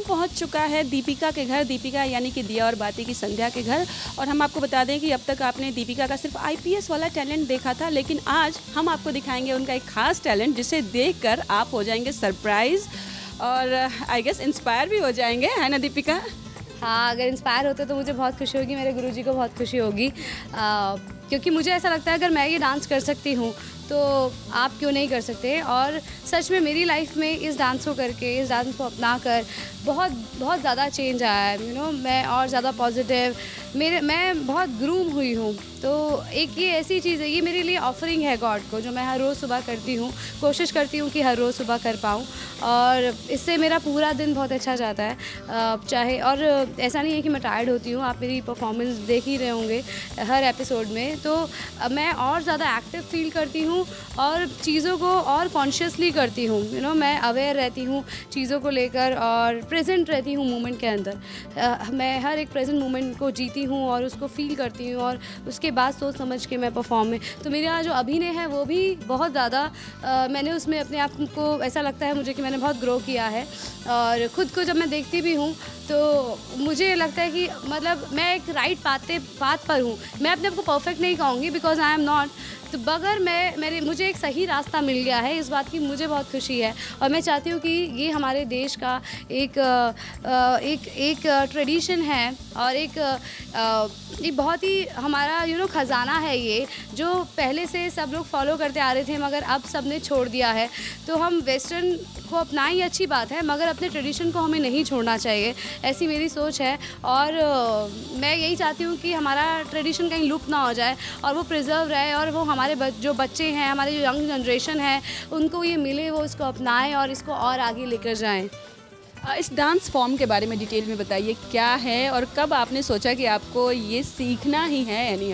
पहुंच चुका है दीपिका के घर, दीपिका यानी कि दिया और बाती की संध्या के घर। और हम आपको बता दें कि अब तक आपने दीपिका का सिर्फ आईपीएस वाला टैलेंट देखा था, लेकिन आज हम आपको दिखाएंगे उनका एक खास टैलेंट जिसे देखकर आप हो जाएंगे सरप्राइज़ और आई गेस इंस्पायर भी हो जाएंगे, है ना दीपिका? हाँ, अगर इंस्पायर होते तो मुझे बहुत खुशी होगी, मेरे गुरुजी को बहुत खुशी होगी, क्योंकि मुझे ऐसा लगता है अगर मैं ये डांस कर सकती हूँ तो आप क्यों नहीं कर सकते। और सच में मेरी लाइफ में इस डांस को करके, इस डांस को अपना कर बहुत बहुत ज़्यादा चेंज आया है। मैं और ज़्यादा पॉजिटिव, मैं बहुत ग्रूम हुई हूँ। तो एक ये ऐसी चीज़ है, ये मेरे लिए ऑफरिंग है गॉड को, जो मैं हर रोज़ सुबह करती हूँ, कोशिश करती हूँ कि हर रोज़ सुबह कर पाऊँ, और इससे मेरा पूरा दिन बहुत अच्छा जाता है। चाहे और ऐसा नहीं है कि मैं टायर्ड होती हूँ, आप मेरी परफॉर्मेंस देख ही रहे होंगे हर एपिसोड में, तो मैं और ज़्यादा एक्टिव फील करती हूँ और चीज़ों को और कॉन्शियसली करती हूँ। मैं अवेयर रहती हूँ चीज़ों को लेकर और प्रेजेंट रहती हूँ मोमेंट के अंदर। मैं हर एक प्रेजेंट मोमेंट को जीती हूँ और उसको फील करती हूँ और उसके बाद सोच समझ के मैं परफॉर्म में, तो मेरा जो अभिनय है वो भी बहुत ज़्यादा मैंने उसमें अपने आप को, ऐसा लगता है मुझे कि मैंने बहुत ग्रो किया है। और ख़ुद को जब मैं देखती भी हूँ तो मुझे लगता है कि मतलब मैं एक राइट पाथ पर हूँ। मैं अपने आप को परफेक्ट नहीं कहूँगी बिकॉज आई एम नॉट, तो बगैर मुझे एक सही रास्ता मिल गया है, इस बात की मुझे बहुत खुशी है। और मैं चाहती हूँ कि ये हमारे देश का एक ट्रेडिशन है और एक बहुत ही हमारा ख़जाना है ये, जो पहले से सब लोग फॉलो करते आ रहे थे मगर अब सब ने छोड़ दिया है। तो हम वेस्टर्न को अपनाएं, ये अच्छी बात है, मगर अपने ट्रेडिशन को हमें नहीं छोड़ना चाहिए, ऐसी मेरी सोच है। और मैं यही चाहती हूँ कि हमारा ट्रेडिशन कहीं लुप्त ना हो जाए और वो प्रिजर्व रहे, और वो हमारे जो बच्चे हैं, हमारे जो यंग जनरेशन है, उनको ये मिले, वो इसको अपनाएं और इसको और आगे लेकर जाएं। इस डांस फॉर्म के बारे में डिटेल में बताइए, क्या है और कब आपने सोचा कि आपको ये सीखना ही है? यानी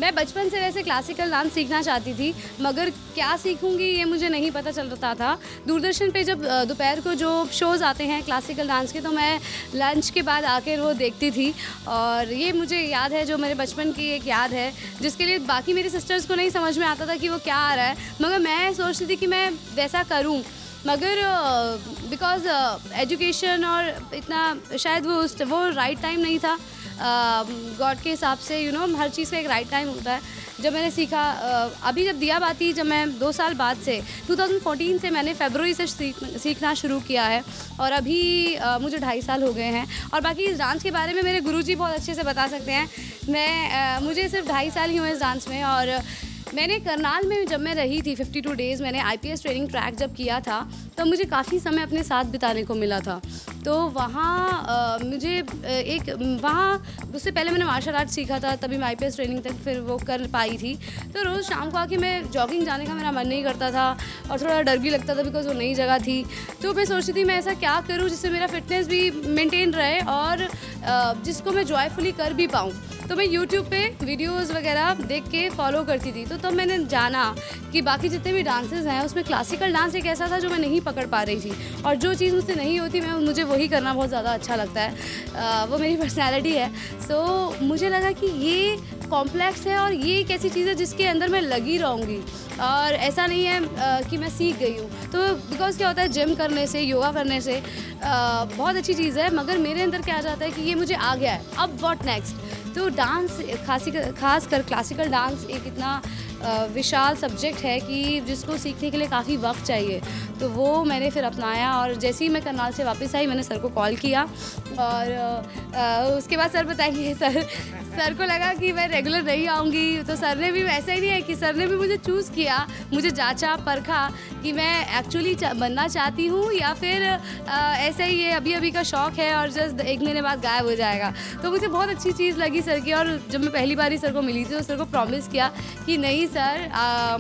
मैं बचपन से वैसे क्लासिकल डांस सीखना चाहती थी, मगर क्या सीखूंगी ये मुझे नहीं पता चलता था। दूरदर्शन पे जब दोपहर को जो शोज़ आते हैं क्लासिकल डांस के, तो मैं लंच के बाद आकर वो देखती थी, और ये मुझे याद है, जो मेरे बचपन की एक याद है, जिसके लिए बाकी मेरी सिस्टर्स को नहीं समझ में आता था कि वो क्या आ रहा है, मगर मैं सोचती थी कि मैं वैसा करूँ, मगर बिकॉज़ एजुकेशन और इतना शायद वो राइट टाइम नहीं था गॉड के हिसाब से। हर चीज़ का एक राइट टाइम होता है। जब मैंने सीखा, अभी जब दिया बाती, जब मैं 2 साल बाद से 2014 से मैंने फरवरी से सीखना शुरू किया है, और अभी मुझे 2.5 साल हो गए हैं। और बाकी इस डांस के बारे में मेरे गुरुजी बहुत अच्छे से बता सकते हैं। मुझे सिर्फ 2.5 साल ही हुए इस डांस में, और मैंने करनाल में जब मैं रही थी 52 डेज़, मैंने आईपीएस ट्रेनिंग ट्रैक जब किया था, तो मुझे काफ़ी समय अपने साथ बिताने को मिला था। तो वहाँ उससे पहले मैंने मार्शल आर्ट सीखा था, तभी मैं आईपीएस ट्रेनिंग तक फिर वो कर पाई थी। तो रोज़ शाम को आके मैं जॉगिंग जाने का मेरा मन नहीं करता था, और थोड़ा डर भी लगता था बिकॉज़ वो नई जगह थी। तो मैं सोचती थी मैं ऐसा क्या करूँ जिससे मेरा फिटनेस भी मेंटेन रहे और जिसको मैं जॉयफुली कर भी पाऊँ। तो मैं यूट्यूब पे वीडियोस वगैरह देख के फॉलो करती थी। तो तब मैंने जाना कि बाकी जितने भी डांसेस हैं उसमें क्लासिकल डांस एक ऐसा था जो मैं नहीं पकड़ पा रही थी, और जो चीज़ मुझसे नहीं होती मुझे वही करना बहुत ज़्यादा अच्छा लगता है। वो मेरी पर्सनैलिटी है। सो मुझे लगा कि ये कॉम्प्लेक्स है और ये एक ऐसी चीज़ है जिसके अंदर मैं लगी रहूँगी, और ऐसा नहीं है कि मैं सीख गई हूँ। तो बिकॉज़ क्या होता है, जिम करने से, योगा करने से बहुत अच्छी चीज़ है, मगर मेरे अंदर क्या आ जाता है कि ये मुझे आ गया है, अब व्हाट नेक्स्ट। तो डांस, खासकर क्लासिकल डांस एक इतना विशाल सब्जेक्ट है कि जिसको सीखने के लिए काफ़ी वक्त चाहिए। तो वो मैंने फिर अपनाया, और जैसे ही मैं करनाल से वापस आई मैंने सर को कॉल किया, और उसके बाद सर बताएंगे, सर को लगा कि मैं रेगुलर नहीं आऊँगी। तो सर ने भी ऐसा ही नहीं है कि सर ने भी मुझे चूज़ किया, मुझे जांचा परखा कि मैं एक्चुअली बनना चाहती हूँ या फिर ऐसा ही ये अभी का शौक़ है और जस्ट 1 महीने बाद गायब हो जाएगा। तो मुझे बहुत अच्छी चीज़ लगी सर की, और जब मैं पहली बार ही सर को मिली थी तो सर को प्रॉमिस किया कि नहीं सर,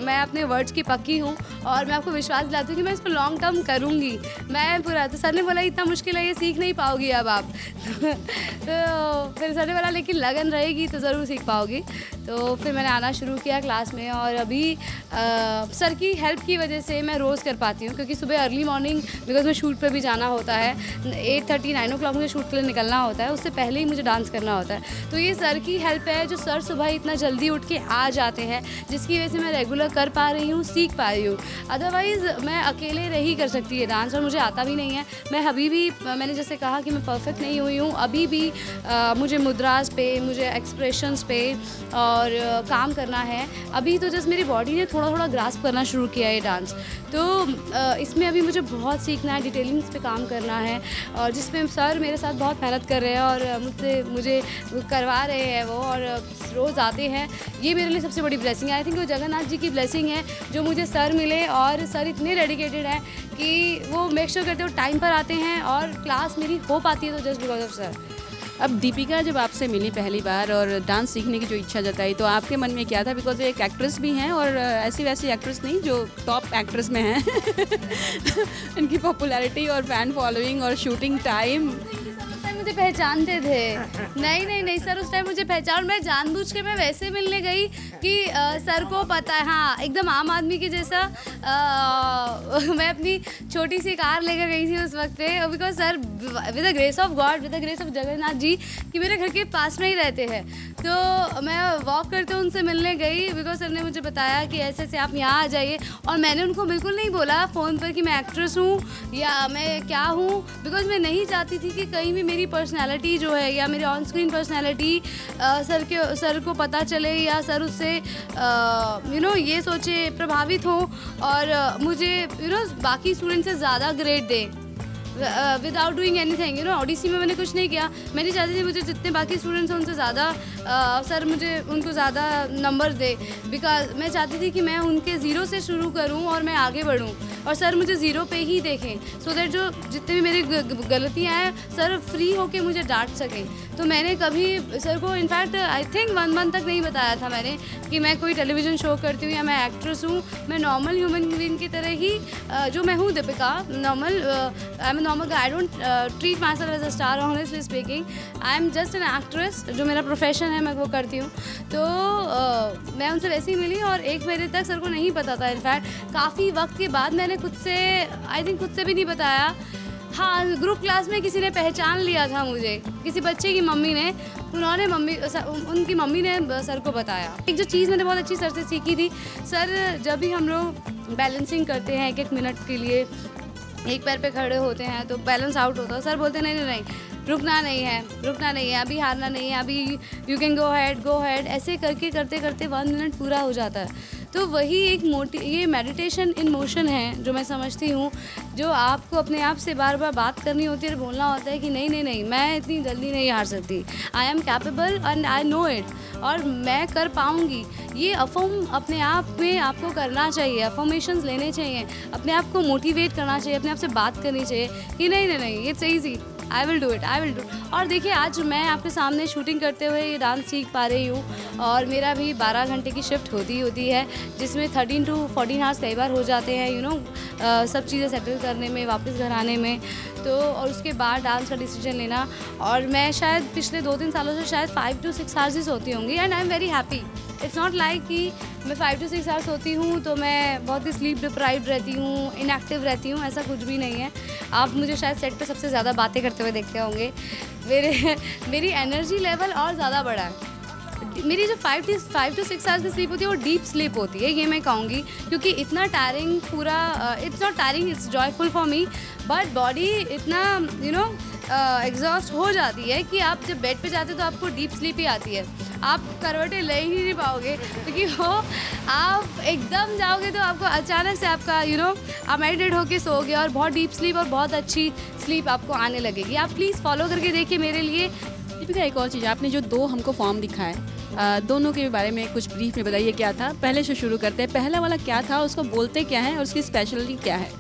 मैं अपने वर्ड्स की पक्की हूँ और मैं आपको विश्वास दिलाती हूँ कि मैं इसको लॉन्ग टर्म करूँगी, मैं पूरा। तो सर ने बोला इतना मुश्किल है, ये सीख नहीं पाओगी अब आप। तो फिर सर ने बोला लेकिन लगन रहेगी तो ज़रूर सीख पाओगी। तो फिर मैंने आना शुरू किया क्लास में, और अभी सर की हेल्प की वजह से मैं रोज़ कर पाती हूँ, क्योंकि सुबह अर्ली मॉर्निंग बिकॉज मैं शूट पर भी जाना होता है, 8:30 9 o'clock मुझे शूट के लिए निकलना होता है, उससे पहले ही मुझे डांस करना होता है। तो ये सर की हेल्प है, जो सर सुबह इतना जल्दी उठ के आ जाते हैं, जिसकी वजह से मैं रेगुलर कर पा रही हूँ, सीख पा रही हूँ। अदरवाइज़ मैं अकेले नहीं कर सकती है डांस, और मुझे आता भी नहीं है। मैं अभी भी, मैंने जैसे कहा कि मैं परफेक्ट नहीं हुई हूँ, अभी भी मुझे मुद्रास पे, मुझे एक्सप्रेशंस पे और काम करना है। अभी तो जस्ट मेरी बॉडी ने थोड़ा थोड़ा ग्रास्प करना शुरू किया है डांस, तो इसमें अभी मुझे बहुत सीखना है, डिटेलिंग्स पे काम करना है, और जिसमें सर मेरे साथ बहुत मेहनत कर रहे हैं और मुझे करवा रहे हैं वो, और रोज़ आते हैं। ये मेरे लिए सबसे बड़ी ब्लेसिंग है। आई थिंक वो जगन्नाथ जी की ब्लेसिंग है जो मुझे सर मिले, और सर इतने डेडिकेटेड हैं कि वो मेक श्योर करते हो टाइम पर आते हैं, और क्लास मेरी हो पाती है तो जस्ट बिकॉज ऑफ सर। अब दीपिका जब आपसे मिली पहली बार और डांस सीखने की जो इच्छा जताई, तो आपके मन में क्या था? बिकॉज एक एक्ट्रेस भी हैं, और ऐसी वैसी एक्ट्रेस नहीं जो टॉप एक्ट्रेस में हैं। इनकी पॉपुलैरिटी और फैन फॉलोइंग और शूटिंग टाइम, मुझे पहचानते थे। नहीं सर उस टाइम मुझे पहचान, मैं जानबूझ के मैं वैसे मिलने गई कि सर को पता है, हाँ एकदम आम आदमी के जैसा। मैं अपनी छोटी सी कार लेकर गई थी उस वक्त पे, because sir with the grace of God, with the grace of Jagannath ji कि मेरे घर के पास में ही रहते हैं, तो मैं वॉक करते उनसे मिलने गई, बिकॉज सर ने मुझे बताया कि ऐसे ऐसे आप यहाँ आ जाइए। और मैंने उनको बिल्कुल नहीं बोला फ़ोन पर कि मैं एक्ट्रेस हूँ या मैं क्या हूँ, बिकॉज मैं नहीं चाहती थी कि कहीं भी मेरी पर्सनालिटी जो है या मेरी ऑन स्क्रीन पर्सनालिटी सर को पता चले, या सर उससे ये सोचे प्रभावित हो और मुझे बाकी स्टूडेंट से ज़्यादा ग्रेड दें विदाउट डूइंग एनीथिंग। ओडिसी में मैंने कुछ नहीं किया, मैं नहीं चाहती थी मुझे जितने बाकी स्टूडेंट्स हैं उनसे ज़्यादा सर मुझे उनको ज़्यादा नंबर दे, बिकॉज मैं चाहती थी कि मैं उनके ज़ीरो से शुरू करूं और मैं आगे बढ़ूं, और सर मुझे ज़ीरो पे ही देखें, सो दैट जो जितने भी मेरी गलतियाँ हैं सर फ्री होके मुझे डांट सकें। तो मैंने कभी सर को इनफैक्ट आई थिंक 1 मंथ तक नहीं बताया था मैंने कि मैं कोई टेलीविज़न शो करती हूँ या मैं एक्ट्रेस हूँ। मैं नॉर्मल ह्यूमन बीइंग की तरह ही जो मैं हूँ Deepika, normal I am normal, I don't treat myself as a star, honestly speaking. I am just an actress, जो मेरा प्रोफेशन है मैं वो करती हूँ। तो मैं उनसे वैसे ही मिली, और 1 महीने तक सर को नहीं पता था। इनफैक्ट काफ़ी वक्त के बाद मैंने खुद से, आई थिंक खुद से भी नहीं बताया। हाँ, ग्रुप क्लास में किसी ने पहचान लिया था मुझे, किसी बच्चे की मम्मी ने, उनकी मम्मी ने सर को बताया। एक जो चीज़ मैंने बहुत अच्छी सर से सीखी थी, सर जब भी हम लोग बैलेंसिंग करते हैं 1-1 मिनट के लिए, एक पैर पे खड़े होते हैं तो बैलेंस आउट होता है, सर बोलते नहीं, रुकना नहीं है, अभी हारना नहीं है, अभी यू कैन गो हेड, ऐसे करके करते करते 1 मिनट पूरा हो जाता है। तो वही एक ये मेडिटेशन इन मोशन है जो मैं समझती हूँ, जो आपको अपने आप से बार बार बात करनी होती है और बोलना होता है कि नहीं, मैं इतनी जल्दी नहीं हार सकती, I am capable and I know it, और मैं कर पाऊँगी। ये अफर्म अपने आप में आपको करना चाहिए, अफर्मेशंस लेने चाहिए, अपने आप को मोटिवेट करना चाहिए, अपने आप से बात करनी चाहिए कि नहीं, it's easy, I will do it. और देखिए आज मैं आपके सामने शूटिंग करते हुए ये डांस सीख पा रही हूँ, और मेरा भी 12 घंटे की शिफ्ट होती है, जिसमें 13 to 14 आवर्स कई बार हो जाते हैं सब चीज़ें सेटल करने में, वापस घर आने में। तो और उसके बाद डांस का डिसीजन लेना, और मैं शायद पिछले 2-3 सालों से शायद 5 to 6 आवर्स ही सोती होंगी, and I am very happy. It's not like कि मैं 5 to 6 आवर्स सोती हूँ तो मैं बहुत ही स्लीप डिप्राइव्ड रहती हूँ, इनएक्टिव रहती हूँ, ऐसा कुछ भी नहीं है। आप मुझे शायद सेट पे सबसे ज़्यादा बातें करते हुए देखते होंगे। मेरी एनर्जी लेवल और ज़्यादा बढ़ा है। मेरी जो 5 to 6 आवर्स की स्लीप होती है वो डीप स्लीप होती है, ये मैं कहूँगी, क्योंकि इतना टायरिंग पूरा, it's not tiring, it's joyful for me, but body इतना एग्जॉस्ट हो जाती है कि आप जब बेड पे जाते हो तो आपको डीप स्लीप ही आती है, आप करवटें ले ही नहीं पाओगे, क्योंकि आप एकदम जाओगे तो आपको अचानक से आपका आप मेडिटेट होके सोओगे, और बहुत डीप स्लीप और बहुत अच्छी स्लीप आपको आने लगेगी। आप प्लीज़ फॉलो करके देखिए मेरे लिए। दीपिका, एक और चीज़, आपने जो 2 हमको फॉर्म दिखाए, दोनों के बारे में कुछ ब्रीफ में बताइए क्या था। पहले से शुरू करते हैं, पहला वाला क्या था, उसको बोलते क्या है और उसकी स्पेशलिटी क्या है?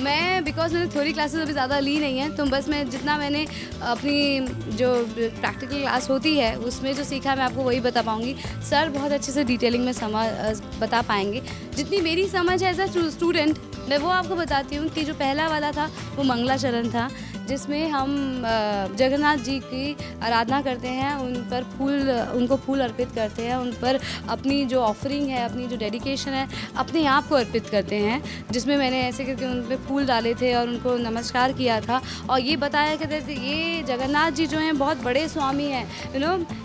मैं बिकॉज मैंने थ्योरी क्लासेस अभी ज़्यादा ली नहीं है, तो बस मैं जितना मैंने अपनी जो प्रैक्टिकल क्लास होती है उसमें जो सीखा मैं आपको वही बता पाऊँगी। सर बहुत अच्छे से डिटेलिंग में बता पाएंगे। जितनी मेरी समझ है एज अ स्टूडेंट, मैं वो आपको बताती हूँ कि जो पहला वाला था वो मंगला चरण था, जिसमें हम जगन्नाथ जी की आराधना करते हैं, उनको फूल अर्पित करते हैं, उन पर अपनी जो ऑफरिंग है, अपनी जो डेडिकेशन है, अपने आप को अर्पित करते हैं। जिसमें मैंने ऐसे करके उन पर फूल डाले थे और उनको नमस्कार किया था और ये बताया कि ये जगन्नाथ जी जो हैं बहुत बड़े स्वामी हैं,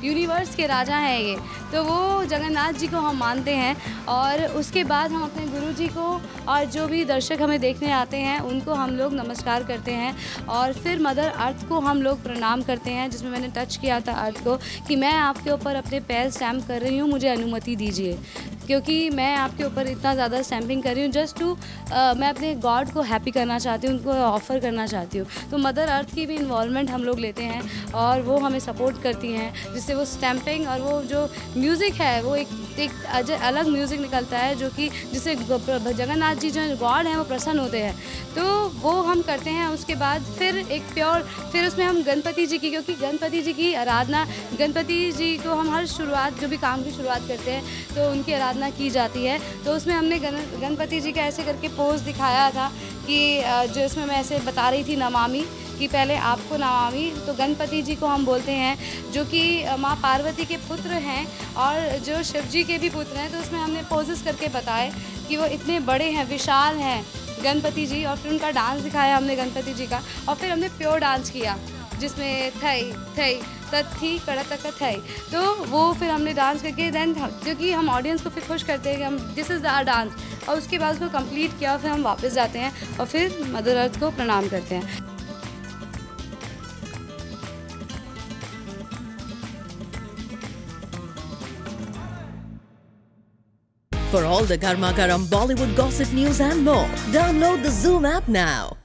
यूनिवर्स के राजा हैं ये, तो वो जगन्नाथ जी को हम मानते हैं। और उसके बाद हम अपने गुरु जी को और जो भी दर्शक हमें देखने आते हैं उनको हम लोग नमस्कार करते हैं और फिर मदर अर्थ को हम लोग प्रणाम करते हैं, जिसमें मैंने टच किया था अर्थ को कि मैं आपके ऊपर अपने पैर स्टैम्प कर रही हूँ, मुझे अनुमति दीजिए, क्योंकि मैं आपके ऊपर इतना ज़्यादा स्टैम्पिंग कर रही हूँ जस्ट टू मैं अपने गॉड को हैप्पी करना चाहती हूँ, उनको ऑफ़र करना चाहती हूँ। तो मदर अर्थ की भी इन्वॉल्वमेंट हम लोग लेते हैं और वो हमें सपोर्ट करती हैं, जिससे वो स्टैम्पिंग और वो जो म्यूज़िक है वो एक अलग म्यूज़िक निकलता है, जो कि जिससे जगन्नाथ जी जो गॉड हैं वो प्रसन्न होते हैं, तो वो हम करते हैं। उसके बाद फिर उसमें हम गणपति जी की, क्योंकि गणपति जी की आराधना, गणपति जी को हम हर शुरुआत जो भी काम की शुरुआत करते हैं तो उनकी आराधना की जाती है। तो उसमें हमने गणपति जी का ऐसे करके पोज दिखाया था कि जो इसमें मैं ऐसे बता रही थी नमामि, कि पहले आपको नमामि, तो गणपति जी को हम बोलते हैं जो कि माँ पार्वती के पुत्र हैं और जो शिव जी के भी पुत्र हैं। तो उसमें हमने पोजेस करके बताए कि वो इतने बड़े हैं, विशाल हैं गणपति जी, और फिर उनका डांस दिखाया हमने गणपति जी का, और फिर हमने प्योर डांस किया जिसमें थई थई तथी कड़तक थई, तो वो फिर हमने डांस करके देन, क्योंकि हम ऑडियंस को फिर खुश करते हैं कि हम दिस इज़ द डांस, और उसके बाद उसको कंप्लीट किया, फिर हम वापस जाते हैं और फिर मदर अर्थ को प्रणाम करते हैं। For all the Garma Garam Bollywood gossip news and more, download the Zoom app now.